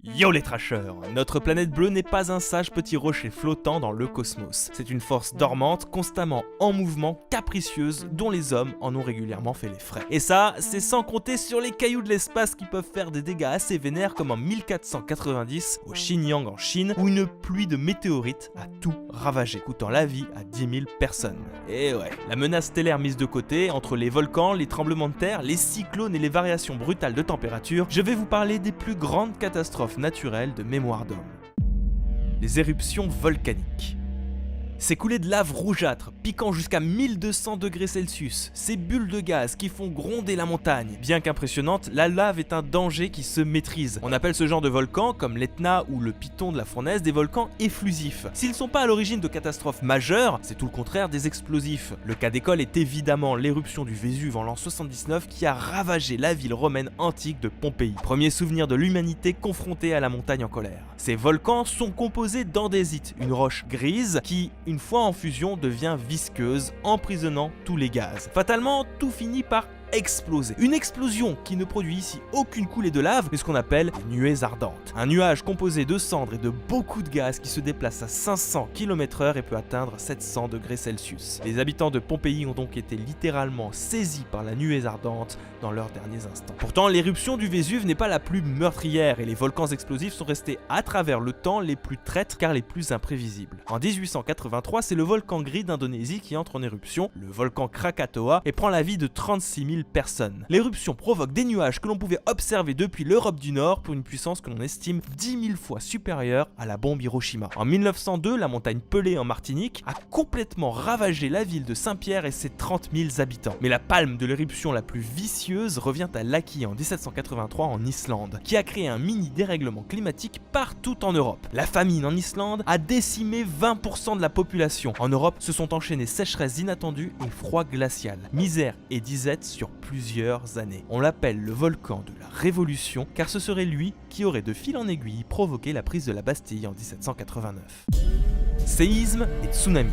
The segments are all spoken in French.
Yo les trashers, notre planète bleue n'est pas un sage petit rocher flottant dans le cosmos. C'est une force dormante, constamment en mouvement, capricieuse, dont les hommes en ont régulièrement fait les frais. Et ça, c'est sans compter sur les cailloux de l'espace qui peuvent faire des dégâts assez vénères comme en 1490 au Xinjiang en Chine, où une pluie de météorites a tout ravagé, coûtant la vie à 10 000 personnes. Et ouais, la menace stellaire mise de côté, entre les volcans, les tremblements de terre, les cyclones et les variations brutales de température, je vais vous parler des plus grandes catastrophes naturelles de mémoire d'homme. Les éruptions volcaniques. Ces coulées de lave rougeâtre, piquant jusqu'à 1200 degrés Celsius, ces bulles de gaz qui font gronder la montagne. Bien qu'impressionnante, la lave est un danger qui se maîtrise. On appelle ce genre de volcans, comme l'Etna ou le Piton de la Fournaise, des volcans efflusifs. S'ils ne sont pas à l'origine de catastrophes majeures, c'est tout le contraire des explosifs. Le cas d'école est évidemment l'éruption du Vésuve en l'an 79 qui a ravagé la ville romaine antique de Pompéi. Premier souvenir de l'humanité confrontée à la montagne en colère. Ces volcans sont composés d'andésite, une roche grise qui, une fois en fusion, devient visqueuse, emprisonnant tous les gaz. Fatalement, tout finit par exploser. Une explosion qui ne produit ici aucune coulée de lave, mais ce qu'on appelle des nuées ardentes. Un nuage composé de cendres et de beaucoup de gaz qui se déplace à 500 km/h et peut atteindre 700 degrés Celsius. Les habitants de Pompéi ont donc été littéralement saisis par la nuée ardente dans leurs derniers instants. Pourtant, l'éruption du Vésuve n'est pas la plus meurtrière et les volcans explosifs sont restés à travers le temps les plus traîtres car les plus imprévisibles. En 1883, c'est le volcan gris d'Indonésie qui entre en éruption, le volcan Krakatoa, et prend la vie de 36 000 personnes. L'éruption provoque des nuages que l'on pouvait observer depuis l'Europe du Nord pour une puissance que l'on estime 10 000 fois supérieure à la bombe Hiroshima. En 1902, la montagne Pelée en Martinique a complètement ravagé la ville de Saint-Pierre et ses 30 000 habitants. Mais la palme de l'éruption la plus vicieuse revient à Laki en 1783 en Islande, qui a créé un mini dérèglement climatique partout en Europe. La famine en Islande a décimé 20% de la population. En Europe, se sont enchaînées sécheresses inattendues et froid glacial, misère et disette sur plusieurs années. On l'appelle le volcan de la Révolution car ce serait lui qui aurait de fil en aiguille provoqué la prise de la Bastille en 1789. Séisme et tsunami.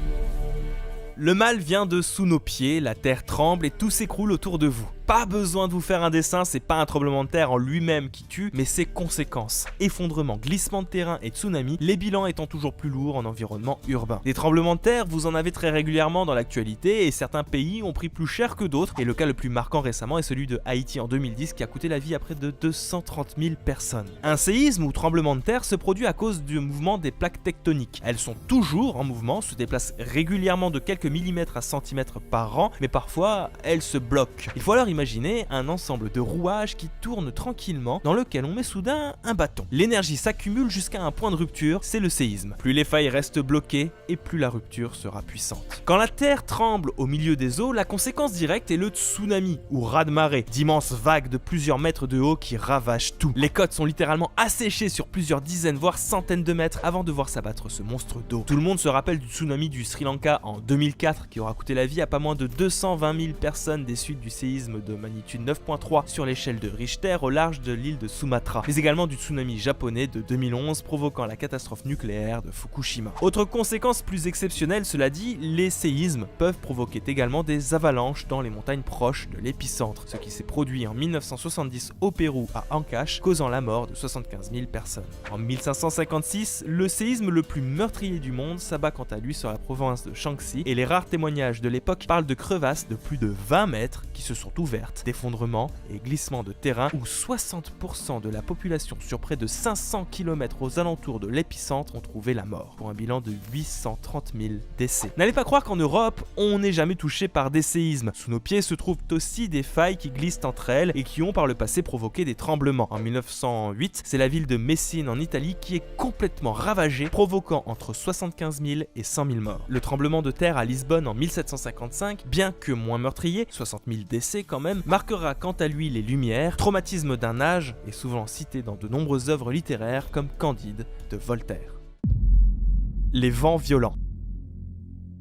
Le mal vient de sous nos pieds, la terre tremble et tout s'écroule autour de vous. Pas besoin de vous faire un dessin, c'est pas un tremblement de terre en lui-même qui tue, mais ses conséquences. Effondrement, glissement de terrain et tsunami, les bilans étant toujours plus lourds en environnement urbain. Des tremblements de terre, vous en avez très régulièrement dans l'actualité et certains pays ont pris plus cher que d'autres. Et le cas le plus marquant récemment est celui de Haïti en 2010 qui a coûté la vie à près de 230 000 personnes. Un séisme ou tremblement de terre se produit à cause du mouvement des plaques tectoniques. Elles sont toujours en mouvement, se déplacent régulièrement de quelques millimètres à centimètres par an, mais parfois elles se bloquent. Il faut alors imaginer un ensemble de rouages qui tournent tranquillement dans lequel on met soudain un bâton. L'énergie s'accumule jusqu'à un point de rupture, c'est le séisme. Plus les failles restent bloquées et plus la rupture sera puissante. Quand la terre tremble au milieu des eaux, la conséquence directe est le tsunami ou raz-de-marée, d'immenses vagues de plusieurs mètres de haut qui ravagent tout. Les côtes sont littéralement asséchées sur plusieurs dizaines voire centaines de mètres avant de voir s'abattre ce monstre d'eau. Tout le monde se rappelle du tsunami du Sri Lanka en 2004 qui aura coûté la vie à pas moins de 220 000 personnes des suites du séisme de magnitude 9.3 sur l'échelle de Richter au large de l'île de Sumatra, mais également du tsunami japonais de 2011 provoquant la catastrophe nucléaire de Fukushima. Autre conséquence plus exceptionnelle, cela dit, les séismes peuvent provoquer également des avalanches dans les montagnes proches de l'épicentre, ce qui s'est produit en 1970 au Pérou à Ancash, causant la mort de 75 000 personnes. En 1556, le séisme le plus meurtrier du monde s'abat quant à lui sur la province de Shaanxi et les rares témoignages de l'époque parlent de crevasses de plus de 20 mètres qui se sont ouvertes, d'effondrements et glissements de terrain où 60% de la population sur près de 500 km aux alentours de l'épicentre ont trouvé la mort, pour un bilan de 830 000 décès. N'allez pas croire qu'en Europe, on n'est jamais touché par des séismes. Sous nos pieds se trouvent aussi des failles qui glissent entre elles et qui ont par le passé provoqué des tremblements. En 1908, c'est la ville de Messine en Italie qui est complètement ravagée, provoquant entre 75 000 et 100 000 morts. Le tremblement de terre à Lisbonne en 1755, bien que moins meurtrier, 60 000 décès quand même, marquera quant à lui les Lumières, traumatisme d'un âge et souvent cité dans de nombreuses œuvres littéraires comme Candide de Voltaire. Les vents violents.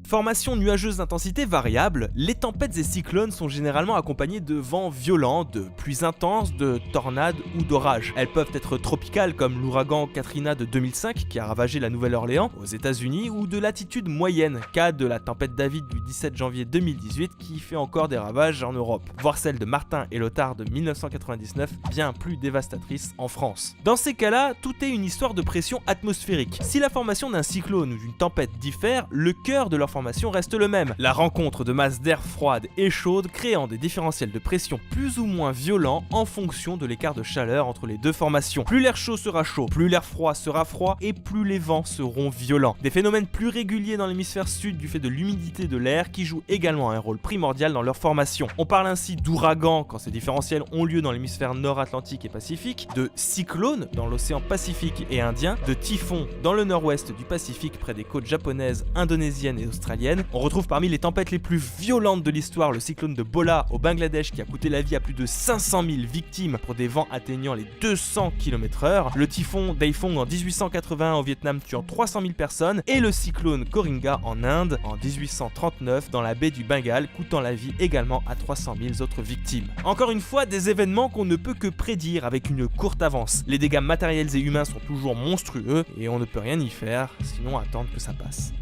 Formation nuageuse d'intensité variable, les tempêtes et cyclones sont généralement accompagnés de vents violents, de pluies intenses, de tornades ou d'orages. Elles peuvent être tropicales comme l'ouragan Katrina de 2005 qui a ravagé la Nouvelle-Orléans aux États-Unis, ou de latitude moyenne, cas de la tempête David du 17 janvier 2018 qui fait encore des ravages en Europe, voire celle de Martin et Lothar de 1999, bien plus dévastatrice en France. Dans ces cas-là, tout est une histoire de pression atmosphérique. Si la formation d'un cyclone ou d'une tempête diffère, le cœur de leur formation reste le même. La rencontre de masses d'air froide et chaude créant des différentiels de pression plus ou moins violents en fonction de l'écart de chaleur entre les deux formations. Plus l'air chaud sera chaud, plus l'air froid sera froid et plus les vents seront violents. Des phénomènes plus réguliers dans l'hémisphère sud du fait de l'humidité de l'air qui joue également un rôle primordial dans leur formation. On parle ainsi d'ouragans quand ces différentiels ont lieu dans l'hémisphère nord atlantique et pacifique, de cyclones dans l'océan Pacifique et Indien, de typhons dans le nord-ouest du Pacifique près des côtes japonaises, indonésiennes et australiennes. On retrouve parmi les tempêtes les plus violentes de l'histoire le cyclone de Bola au Bangladesh qui a coûté la vie à plus de 500 000 victimes pour des vents atteignant les 200 km/h, le typhon Daifong en 1881 au Vietnam tuant 300 000 personnes et le cyclone Koringa en Inde en 1839 dans la baie du Bengale coûtant la vie également à 300 000 autres victimes. Encore une fois, des événements qu'on ne peut que prédire avec une courte avance. Les dégâts matériels et humains sont toujours monstrueux et on ne peut rien y faire, sinon attendre que ça passe.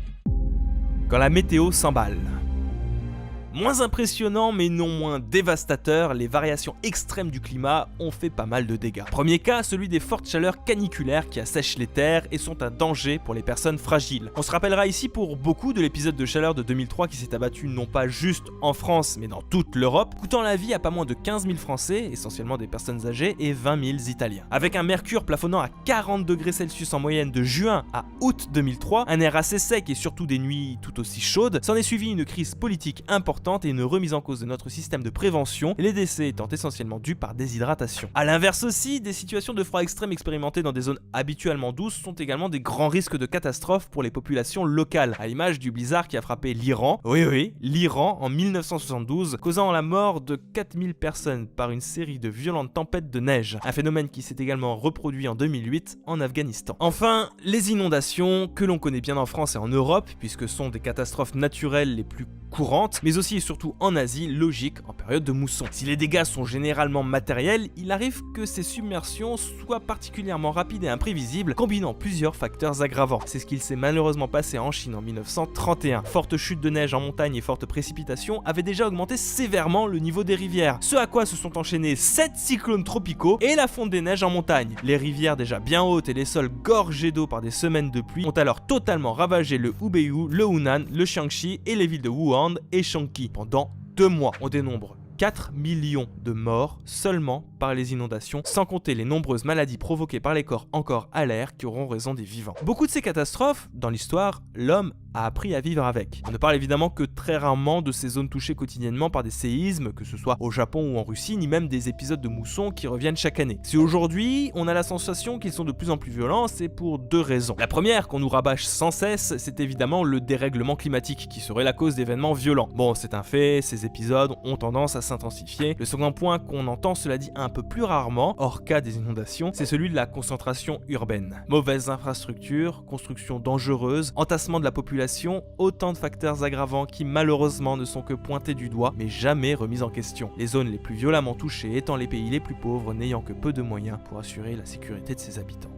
Quand la météo s'emballe. Moins impressionnant mais non moins dévastateur, les variations extrêmes du climat ont fait pas mal de dégâts. Premier cas, celui des fortes chaleurs caniculaires qui assèchent les terres et sont un danger pour les personnes fragiles. On se rappellera ici pour beaucoup de l'épisode de chaleur de 2003 qui s'est abattu non pas juste en France mais dans toute l'Europe, coûtant la vie à pas moins de 15 000 Français, essentiellement des personnes âgées, et 20 000 Italiens. Avec un mercure plafonnant à 40 degrés Celsius en moyenne de juin à août 2003, un air assez sec et surtout des nuits tout aussi chaudes, s'en est suivi une crise politique importante et une remise en cause de notre système de prévention, les décès étant essentiellement dus par déshydratation. A l'inverse aussi, des situations de froid extrême expérimentées dans des zones habituellement douces sont également des grands risques de catastrophe pour les populations locales, à l'image du blizzard qui a frappé l'Iran, oui, l'Iran en 1972, causant la mort de 4000 personnes par une série de violentes tempêtes de neige, un phénomène qui s'est également reproduit en 2008 en Afghanistan. Enfin, les inondations, que l'on connaît bien en France et en Europe, puisque sont des catastrophes naturelles les plus courantes, mais aussi et surtout en Asie, logique en période de mousson. Si les dégâts sont généralement matériels, il arrive que ces submersions soient particulièrement rapides et imprévisibles, combinant plusieurs facteurs aggravants. C'est ce qu'il s'est malheureusement passé en Chine en 1931. Forte chute de neige en montagne et fortes précipitations avaient déjà augmenté sévèrement le niveau des rivières, ce à quoi se sont enchaînés 7 cyclones tropicaux et la fonte des neiges en montagne. Les rivières déjà bien hautes et les sols gorgés d'eau par des semaines de pluie ont alors totalement ravagé le Hubei, le Hunan, le Jiangxi et les villes de Wuhan et Shanxi. Pendant 2 mois, on dénombre 4 millions de morts seulement par les inondations, sans compter les nombreuses maladies provoquées par les corps encore à l'air qui auront raison des vivants. Beaucoup de ces catastrophes, dans l'histoire, l'homme a appris à vivre avec. On ne parle évidemment que très rarement de ces zones touchées quotidiennement par des séismes, que ce soit au Japon ou en Russie, ni même des épisodes de mousson qui reviennent chaque année. Si aujourd'hui, on a la sensation qu'ils sont de plus en plus violents, c'est pour 2 raisons. La première, qu'on nous rabâche sans cesse, c'est évidemment le dérèglement climatique, qui serait la cause d'événements violents. Bon, c'est un fait, ces épisodes ont tendance à s'intensifier. Le second point qu'on entend, cela dit un peu plus rarement, hors cas des inondations, c'est celui de la concentration urbaine. Mauvaises infrastructures, construction dangereuse, entassement de la population, autant de facteurs aggravants qui malheureusement ne sont que pointés du doigt, mais jamais remis en question. Les zones les plus violemment touchées étant les pays les plus pauvres n'ayant que peu de moyens pour assurer la sécurité de ses habitants.